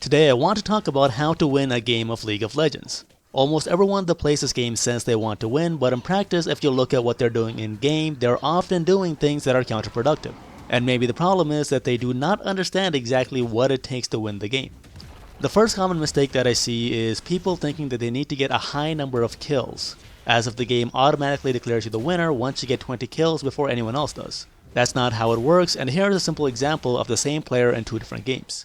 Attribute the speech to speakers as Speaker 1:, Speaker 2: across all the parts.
Speaker 1: Today I want to talk about how to win a game of League of Legends. Almost everyone that plays this game says they want to win, but in practice, if you look at what they're doing in game, they're often doing things that are counterproductive. And maybe the problem is that they do not understand exactly what it takes to win the game. The first common mistake that I see is people thinking that they need to get a high number of kills, as if the game automatically declares you the winner once you get 20 kills before anyone else does. That's not how it works, and here's a simple example of the same player in two different games.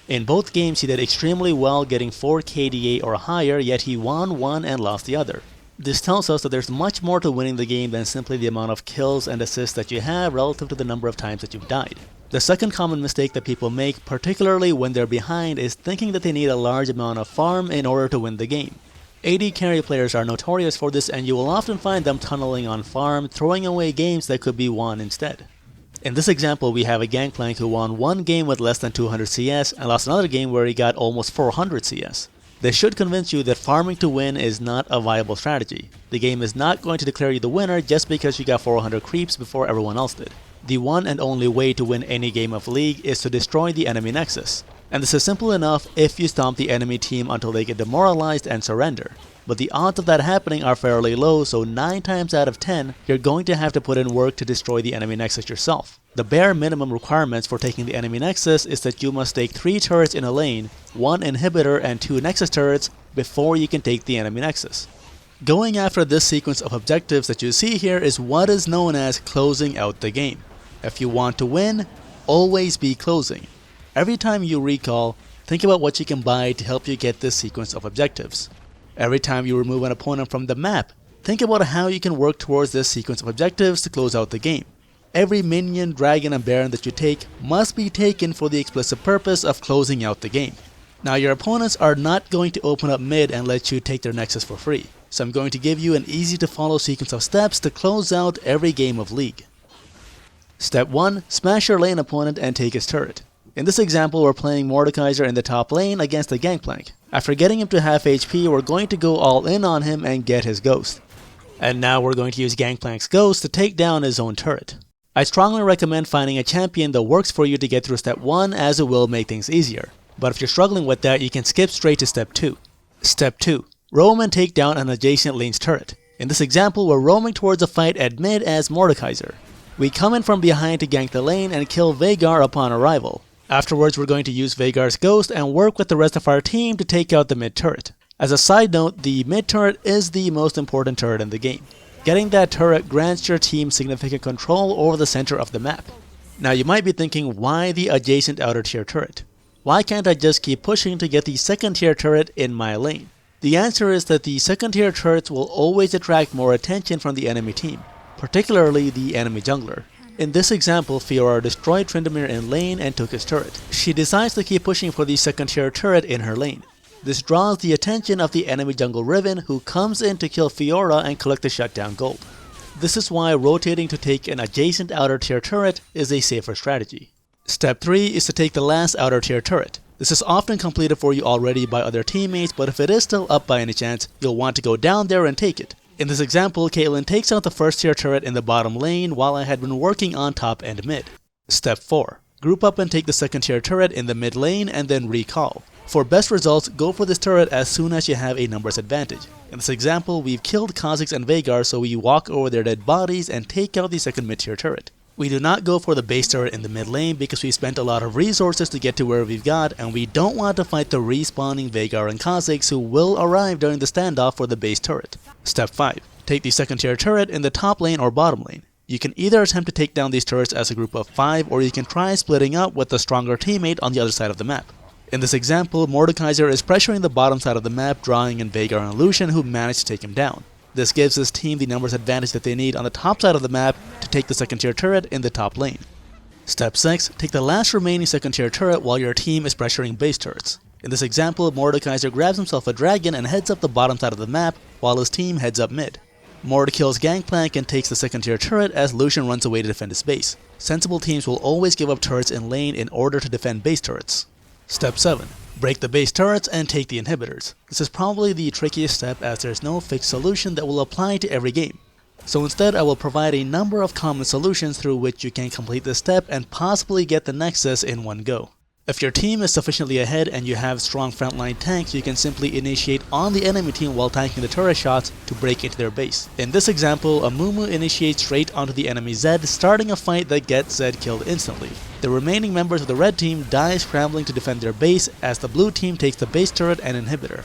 Speaker 1: In both games he did extremely well, getting 4 KDA or higher, yet he won one and lost the other. This tells us that there's much more to winning the game than simply the amount of kills and assists that you have relative to the number of times that you've died. The second common mistake that people make, particularly when they're behind, is thinking that they need a large amount of farm in order to win the game. AD carry players are notorious for this, and you will often find them tunneling on farm, throwing away games that could be won instead. In this example, we have a Gangplank who won one game with less than 200 CS and lost another game where he got almost 400 CS. This should convince you that farming to win is not a viable strategy. The game is not going to declare you the winner just because you got 400 creeps before everyone else did. The one and only way to win any game of League is to destroy the enemy nexus. And this is simple enough if you stomp the enemy team until they get demoralized and surrender. But the odds of that happening are fairly low, so 9 times out of 10, you're going to have to put in work to destroy the enemy nexus yourself. The bare minimum requirements for taking the enemy nexus is that you must stake 3 turrets in a lane, 1 inhibitor and 2 nexus turrets before you can take the enemy nexus. Going after this sequence of objectives that you see here is what is known as closing out the game. If you want to win, always be closing. Every time you recall, think about what you can buy to help you get this sequence of objectives. Every time you remove an opponent from the map, think about how you can work towards this sequence of objectives to close out the game. Every minion, dragon, and baron that you take must be taken for the explicit purpose of closing out the game. Now your opponents are not going to open up mid and let you take their nexus for free, so I'm going to give you an easy to follow sequence of steps to close out every game of League. Step 1. Smash your lane opponent and take his turret. In this example, we're playing Mordekaiser in the top lane against the Gangplank. After getting him to half HP, we're going to go all in on him and get his ghost. And now we're going to use Gangplank's ghost to take down his own turret. I strongly recommend finding a champion that works for you to get through step 1, as it will make things easier. But if you're struggling with that, you can skip straight to step 2. Step 2. Roam and take down an adjacent lane's turret. In this example, we're roaming towards a fight at mid as Mordekaiser. We come in from behind to gank the lane and kill Veigar upon arrival. Afterwards, we're going to use Veigar's ghost and work with the rest of our team to take out the mid turret. As a side note, the mid turret is the most important turret in the game. Getting that turret grants your team significant control over the center of the map. Now you might be thinking, why the adjacent outer tier turret? Why can't I just keep pushing to get the second tier turret in my lane? The answer is that the second tier turrets will always attract more attention from the enemy team, particularly the enemy jungler. In this example, Fiora destroyed Tryndamere in lane and took his turret. She decides to keep pushing for the second tier turret in her lane. This draws the attention of the enemy jungle Riven, who comes in to kill Fiora and collect the shutdown gold. This is why rotating to take an adjacent outer tier turret is a safer strategy. Step 3 is to take the last outer tier turret. This is often completed for you already by other teammates, but if it is still up by any chance, you'll want to go down there and take it. In this example, Caitlyn takes out the first tier turret in the bottom lane while I had been working on top and mid. Step 4. Group up and take the second tier turret in the mid lane and then recall. For best results, go for this turret as soon as you have a numbers advantage. In this example, we've killed Kha'Zix and Veigar, so we walk over their dead bodies and take out the second mid tier turret. We do not go for the base turret in the mid lane because we spent a lot of resources to get to where we've got, and we don't want to fight the respawning Veigar and Kha'Zix, who will arrive during the standoff for the base turret. Step 5. Take the second tier turret in the top lane or bottom lane. You can either attempt to take down these turrets as a group of 5, or you can try splitting up with a stronger teammate on the other side of the map. In this example, Mordekaiser is pressuring the bottom side of the map, drawing in Veigar and Lucian, who managed to take him down. This gives his team the numbers advantage that they need on the top side of the map to take the second tier turret in the top lane. Step 6. Take the last remaining second tier turret while your team is pressuring base turrets. In this example, Mordekaiser grabs himself a dragon and heads up the bottom side of the map while his team heads up mid. Mord kills Gangplank and takes the second tier turret as Lucian runs away to defend his base. Sensible teams will always give up turrets in lane in order to defend base turrets. Step 7. Break the base turrets and take the inhibitors. This is probably the trickiest step as there's no fixed solution that will apply to every game. So instead I will provide a number of common solutions through which you can complete this step and possibly get the Nexus in one go. If your team is sufficiently ahead and you have strong frontline tanks, you can simply initiate on the enemy team while tanking the turret shots to break into their base. In this example, a Mumu initiates straight onto the enemy Zed, starting a fight that gets Zed killed instantly. The remaining members of the red team die scrambling to defend their base as the blue team takes the base turret and inhibitor.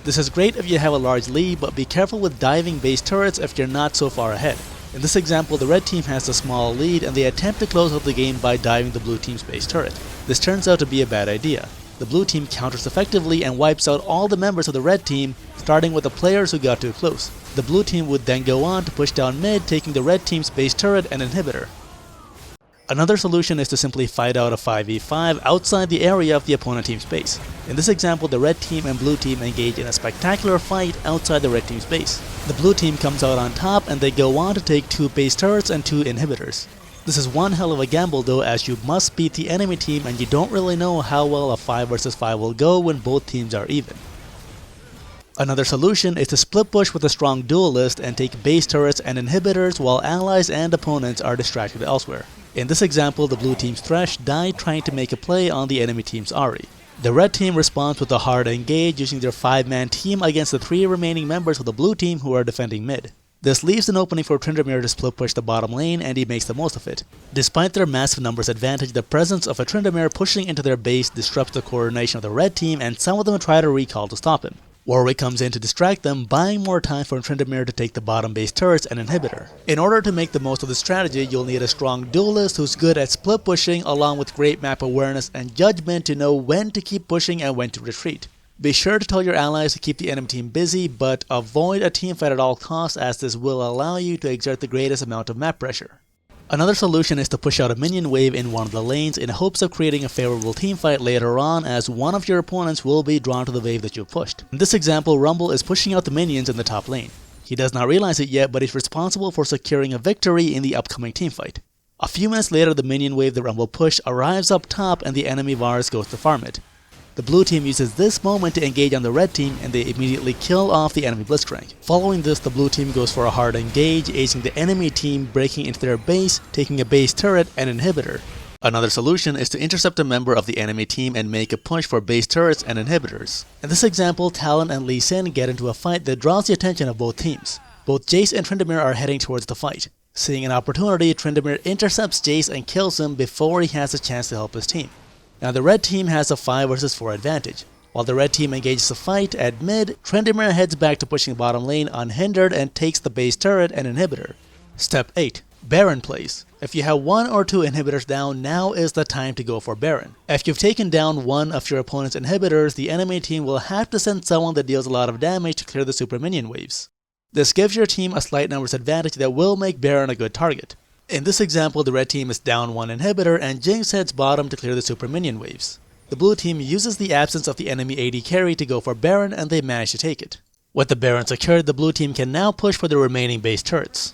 Speaker 1: This is great if you have a large lead, but be careful with diving base turrets if you're not so far ahead. In this example, the red team has a small lead and they attempt to close out the game by diving the blue team's base turret. This turns out to be a bad idea. The blue team counters effectively and wipes out all the members of the red team, starting with the players who got too close. The blue team would then go on to push down mid, taking the red team's base turret and inhibitor. Another solution is to simply fight out a 5v5 outside the area of the opponent team's base. In this example, the red team and blue team engage in a spectacular fight outside the red team's base. The blue team comes out on top and they go on to take 2 base turrets and 2 inhibitors. This is one hell of a gamble though, as you must beat the enemy team and you don't really know how well a 5 versus 5 will go when both teams are even. Another solution is to split push with a strong duelist and take base turrets and inhibitors while allies and opponents are distracted elsewhere. In this example, the blue team's Thresh died trying to make a play on the enemy team's Ahri. The red team responds with a hard engage using their 5-man team against the 3 remaining members of the blue team who are defending mid. This leaves an opening for Tryndamere to split push the bottom lane and he makes the most of it. Despite their massive numbers advantage, the presence of a Tryndamere pushing into their base disrupts the coordination of the red team and some of them try to recall to stop him. Warwick comes in to distract them, buying more time for Tryndamere to take the bottom base turrets and inhibitor. In order to make the most of the strategy, you'll need a strong duelist who's good at split pushing along with great map awareness and judgment to know when to keep pushing and when to retreat. Be sure to tell your allies to keep the enemy team busy, but avoid a teamfight at all costs as this will allow you to exert the greatest amount of map pressure. Another solution is to push out a minion wave in one of the lanes in hopes of creating a favorable teamfight later on, as one of your opponents will be drawn to the wave that you've pushed. In this example, Rumble is pushing out the minions in the top lane. He does not realize it yet, but is responsible for securing a victory in the upcoming teamfight. A few minutes later, the minion wave that Rumble pushed arrives up top and the enemy Varus goes to farm it. The blue team uses this moment to engage on the red team and they immediately kill off the enemy Blitzcrank. Following this, the blue team goes for a hard engage, acing the enemy team, breaking into their base, taking a base turret and inhibitor. Another solution is to intercept a member of the enemy team and make a push for base turrets and inhibitors. In this example, Talon and Lee Sin get into a fight that draws the attention of both teams. Both Jace and Tryndamere are heading towards the fight. Seeing an opportunity, Tryndamere intercepts Jace and kills him before he has a chance to help his team. Now the red team has a 5 versus 4 advantage. While the red team engages the fight at mid, Tryndamere heads back to pushing the bottom lane unhindered and takes the base turret and inhibitor. Step 8. Baron plays. If you have 1 or 2 inhibitors down, now is the time to go for Baron. If you've taken down one of your opponent's inhibitors, the enemy team will have to send someone that deals a lot of damage to clear the super minion waves. This gives your team a slight numbers advantage that will make Baron a good target. In this example, the red team is down 1 inhibitor and Jinx heads bottom to clear the super minion waves. The blue team uses the absence of the enemy AD carry to go for Baron and they manage to take it. With the Baron secured, the blue team can now push for the remaining base turrets.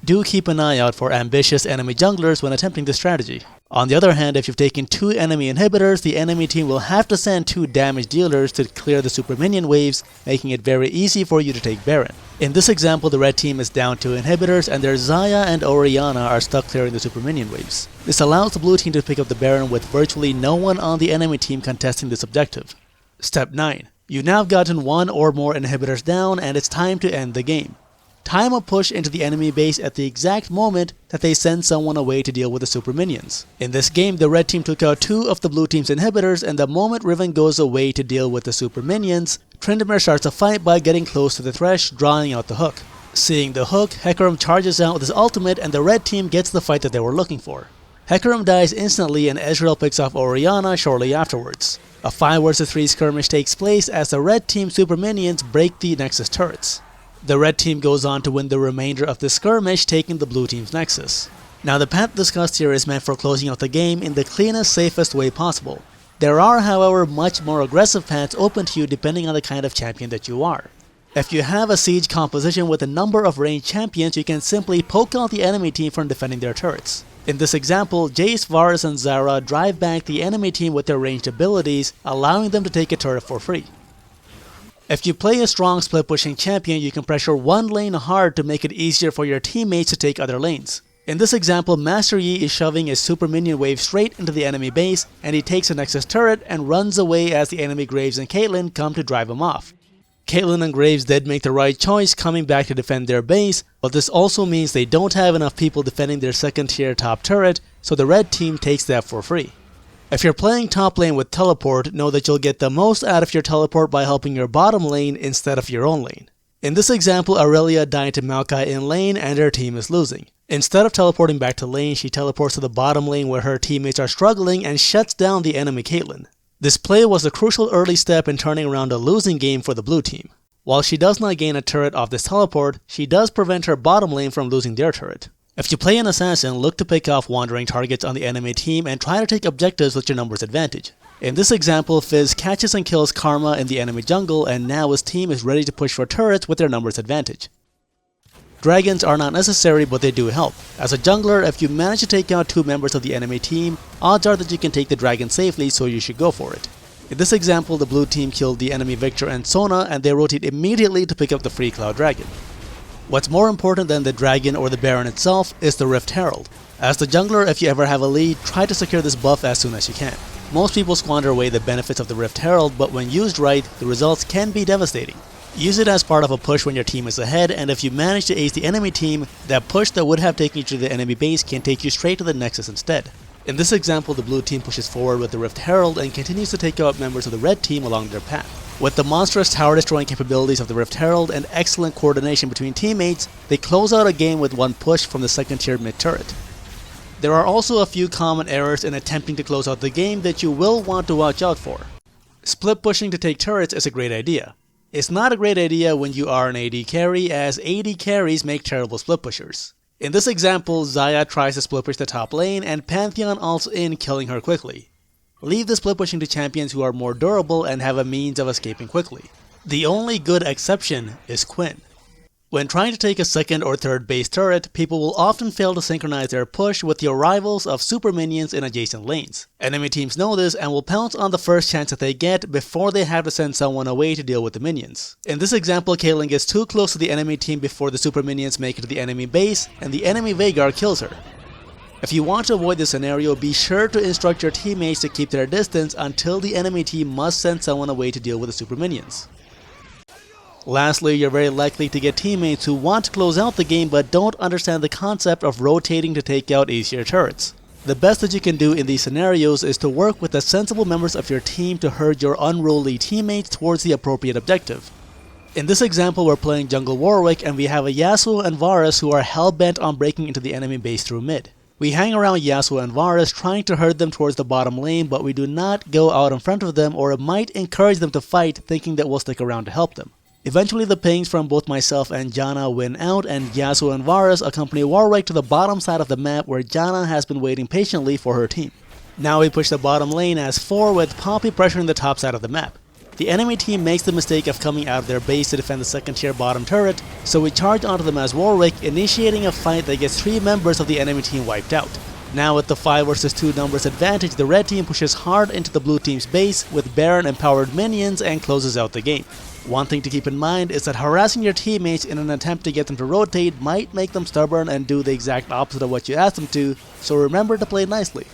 Speaker 1: Do keep an eye out for ambitious enemy junglers when attempting this strategy. On the other hand, if you've taken 2 enemy inhibitors, the enemy team will have to send 2 damage dealers to clear the super minion waves, making it very easy for you to take Baron. In this example, the red team is down 2 inhibitors and their Xayah and Orianna are stuck clearing the super minion waves. This allows the blue team to pick up the Baron with virtually no one on the enemy team contesting this objective. Step 9. You've now gotten 1 or more inhibitors down and it's time to end the game. Time a push into the enemy base at the exact moment that they send someone away to deal with the super minions. In this game, the red team took out 2 of the blue team's inhibitors, and the moment Riven goes away to deal with the super minions, Tryndamere starts a fight by getting close to the Thresh, drawing out the hook. Seeing the hook, Hecarim charges out with his ultimate and the red team gets the fight that they were looking for. Hecarim dies instantly and Ezreal picks off Orianna shortly afterwards. A 5 vs 3 skirmish takes place as the red team super minions break the Nexus turrets. The red team goes on to win the remainder of the skirmish, taking the blue team's Nexus. Now the path discussed here is meant for closing out the game in the cleanest, safest way possible. There are, however, much more aggressive paths open to you depending on the kind of champion that you are. If you have a siege composition with a number of ranged champions, you can simply poke out the enemy team from defending their turrets. In this example, Jace, Varus, and Xayah drive back the enemy team with their ranged abilities, allowing them to take a turret for free. If you play a strong split pushing champion, you can pressure one lane hard to make it easier for your teammates to take other lanes. In this example, Master Yi is shoving a super minion wave straight into the enemy base, and he takes a Nexus turret and runs away as the enemy Graves and Caitlyn come to drive him off. Caitlyn and Graves did make the right choice coming back to defend their base, but this also means they don't have enough people defending their second tier top turret, so the red team takes that for free. If you're playing top lane with teleport, know that you'll get the most out of your teleport by helping your bottom lane instead of your own lane. In this example, Aurelia died to Maokai in lane and her team is losing. Instead of teleporting back to lane, she teleports to the bottom lane where her teammates are struggling and shuts down the enemy Caitlyn. This play was a crucial early step in turning around a losing game for the blue team. While she does not gain a turret off this teleport, she does prevent her bottom lane from losing their turret. If you play an assassin, look to pick off wandering targets on the enemy team and try to take objectives with your numbers advantage. In this example, Fizz catches and kills Karma in the enemy jungle, and now his team is ready to push for turrets with their numbers advantage. Dragons are not necessary, but they do help. As a jungler, if you manage to take out 2 members of the enemy team, odds are that you can take the dragon safely, so you should go for it. In this example, the blue team killed the enemy Victor and Sona, and they rotate immediately to pick up the free Cloud Dragon. What's more important than the dragon or the Baron itself is the Rift Herald. As the jungler, if you ever have a lead, try to secure this buff as soon as you can. Most people squander away the benefits of the Rift Herald, but when used right, the results can be devastating. Use it as part of a push when your team is ahead, and if you manage to ace the enemy team, that push that would have taken you to the enemy base can take you straight to the Nexus instead. In this example, the blue team pushes forward with the Rift Herald and continues to take out members of the red team along their path. With the monstrous tower destroying capabilities of the Rift Herald and excellent coordination between teammates, they close out a game with one push from the second tier mid turret. There are also a few common errors in attempting to close out the game that you will want to watch out for. Split pushing to take turrets is a great idea. It's not a great idea when you are an AD carry, as AD carries make terrible split pushers. In this example, Xayah tries to split push the top lane and Pantheon ults in, killing her quickly. Leave the split pushing to champions who are more durable and have a means of escaping quickly. The only good exception is Quinn. When trying to take a second or third base turret, people will often fail to synchronize their push with the arrivals of super minions in adjacent lanes. Enemy teams know this and will pounce on the first chance that they get before they have to send someone away to deal with the minions. In this example, Caitlyn gets too close to the enemy team before the super minions make it to the enemy base, and the enemy Veigar kills her. If you want to avoid this scenario, be sure to instruct your teammates to keep their distance until the enemy team must send someone away to deal with the super minions. Lastly, you're very likely to get teammates who want to close out the game but don't understand the concept of rotating to take out easier turrets. The best that you can do in these scenarios is to work with the sensible members of your team to herd your unruly teammates towards the appropriate objective. In this example, we're playing Jungle Warwick and we have a Yasuo and Varus who are hell-bent on breaking into the enemy base through mid. We hang around Yasuo and Varus trying to herd them towards the bottom lane, but we do not go out in front of them or it might encourage them to fight, thinking that we'll stick around to help them. Eventually, the pings from both myself and Janna win out, and Yasuo and Varus accompany Warwick to the bottom side of the map where Janna has been waiting patiently for her team. Now we push the bottom lane as 4 with Poppy pressuring the top side of the map. The enemy team makes the mistake of coming out of their base to defend the second tier bottom turret, so we charge onto them as Warwick, initiating a fight that gets 3 members of the enemy team wiped out. Now with the 5 versus 2 numbers advantage, the red team pushes hard into the blue team's base with Baron empowered minions and closes out the game. One thing to keep in mind is that harassing your teammates in an attempt to get them to rotate might make them stubborn and do the exact opposite of what you asked them to, so remember to play nicely.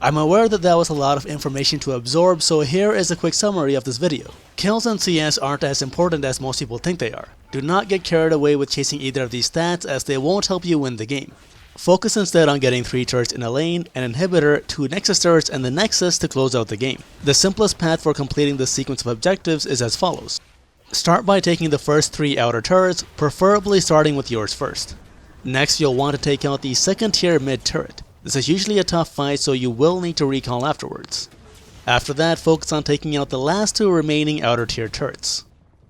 Speaker 1: I'm aware that was a lot of information to absorb, so here is a quick summary of this video. Kills in CS aren't as important as most people think they are. Do not get carried away with chasing either of these stats, as they won't help you win the game. Focus instead on getting 3 turrets in a lane, an inhibitor, 2 Nexus turrets, and the Nexus to close out the game. The simplest path for completing this sequence of objectives is as follows. Start by taking the first 3 outer turrets, preferably starting with yours first. Next, you'll want to take out the second tier mid turret. This is usually a tough fight, so you will need to recall afterwards. After that, focus on taking out the last 2 remaining outer tier turrets.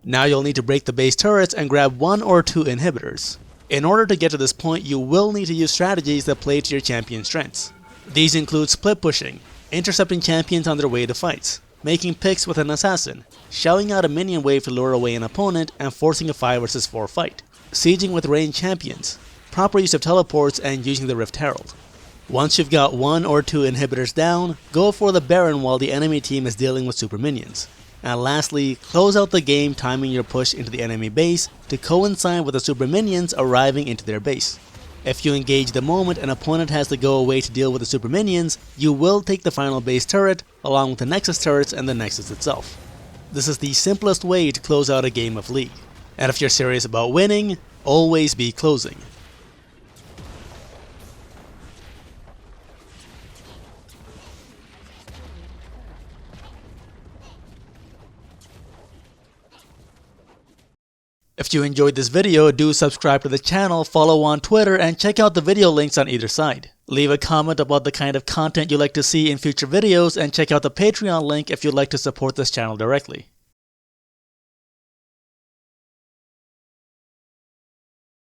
Speaker 1: Now you'll need to break the base turrets and grab 1 or 2 inhibitors. In order to get to this point, you will need to use strategies that play to your champion's strengths. These include split pushing, intercepting champions on their way to fights, making picks with an assassin, shelling out a minion wave to lure away an opponent, and forcing a 5 versus 4 fight, sieging with ranged champions, proper use of teleports, and using the Rift Herald. Once you've got 1 or 2 inhibitors down, go for the Baron while the enemy team is dealing with super minions. And lastly, close out the game timing your push into the enemy base to coincide with the super minions arriving into their base. If you engage the moment an opponent has to go away to deal with the super minions, you will take the final base turret, along with the Nexus turrets and the Nexus itself. This is the simplest way to close out a game of League. And if you're serious about winning, always be closing. If you enjoyed this video, do subscribe to the channel, follow on Twitter, and check out the video links on either side. Leave a comment about the kind of content you'd like to see in future videos, and check out the Patreon link if you'd like to support this channel directly.